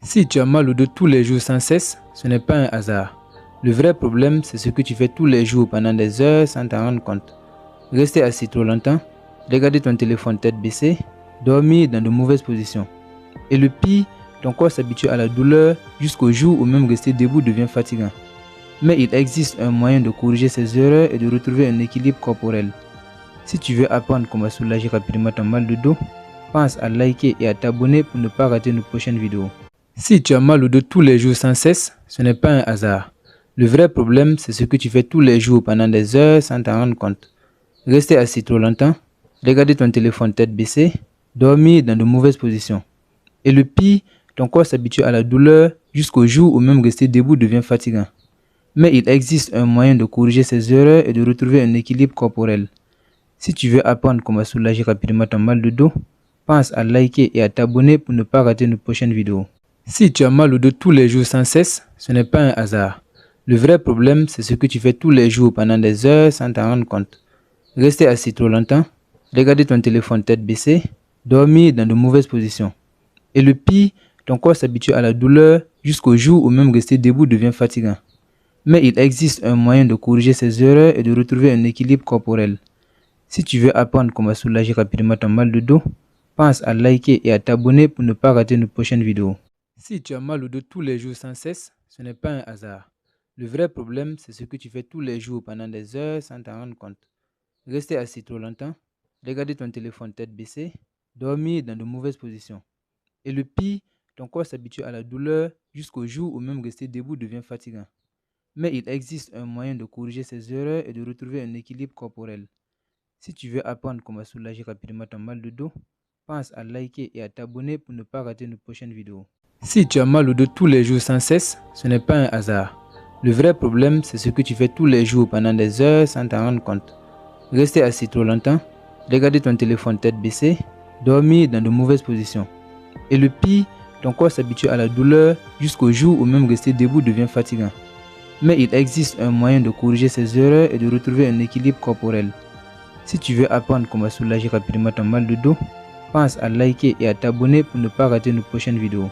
Si tu as mal au dos tous les jours sans cesse, ce n'est pas un hasard. Le vrai problème, c'est ce que tu fais tous les jours pendant des heures sans t'en rendre compte. Rester assis trop longtemps, regarder ton téléphone tête baissée, dormir dans de mauvaises positions. Et le pire, ton corps s'habitue à la douleur jusqu'au jour où même rester debout devient fatigant. Mais il existe un moyen de corriger ces erreurs et de retrouver un équilibre corporel. Si tu veux apprendre comment soulager rapidement ton mal de dos, pense à liker et à t'abonner pour ne pas rater nos prochaines vidéos. Si tu as mal au dos tous les jours sans cesse, ce n'est pas un hasard. Le vrai problème, c'est ce que tu fais tous les jours pendant des heures sans t'en rendre compte. Rester assis trop longtemps, regarder ton téléphone tête baissée, dormir dans de mauvaises positions. Et le pire, ton corps s'habitue à la douleur jusqu'au jour où même rester debout devient fatigant. Mais il existe un moyen de corriger ces erreurs et de retrouver un équilibre corporel. Si tu veux apprendre comment soulager rapidement ton mal de dos, pense à liker et à t'abonner pour ne pas rater nos prochaines vidéos. Si tu as mal au dos tous les jours sans cesse, ce n'est pas un hasard. Le vrai problème, c'est ce que tu fais tous les jours pendant des heures sans t'en rendre compte. Rester assis trop longtemps, regarder ton téléphone tête baissée, dormir dans de mauvaises positions. Et le pire, ton corps s'habitue à la douleur jusqu'au jour où même rester debout devient fatigant. Mais il existe un moyen de corriger ces erreurs et de retrouver un équilibre corporel. Si tu veux apprendre comment soulager rapidement ton mal de dos, pense à liker et à t'abonner pour ne pas rater nos prochaines vidéos. Si tu as mal au dos tous les jours sans cesse, ce n'est pas un hasard. Le vrai problème, c'est ce que tu fais tous les jours pendant des heures sans t'en rendre compte. Rester assis trop longtemps, regarder ton téléphone tête baissée, dormir dans de mauvaises positions. Et le pire, ton corps s'habitue à la douleur jusqu'au jour où même rester debout devient fatigant. Mais il existe un moyen de corriger ces erreurs et de retrouver un équilibre corporel. Si tu veux apprendre comment soulager rapidement ton mal de dos, pense à liker et à t'abonner pour ne pas rater nos prochaines vidéos. Si tu as mal au dos tous les jours sans cesse, ce n'est pas un hasard. Le vrai problème, c'est ce que tu fais tous les jours pendant des heures sans t'en rendre compte. Rester assis trop longtemps, regarder ton téléphone tête baissée, dormir dans de mauvaises positions. Et le pire, ton corps s'habitue à la douleur jusqu'au jour où même rester debout devient fatigant. Mais il existe un moyen de corriger ces erreurs et de retrouver un équilibre corporel. Si tu veux apprendre comment soulager rapidement ton mal de dos, pense à liker et à t'abonner pour ne pas rater nos prochaines vidéos.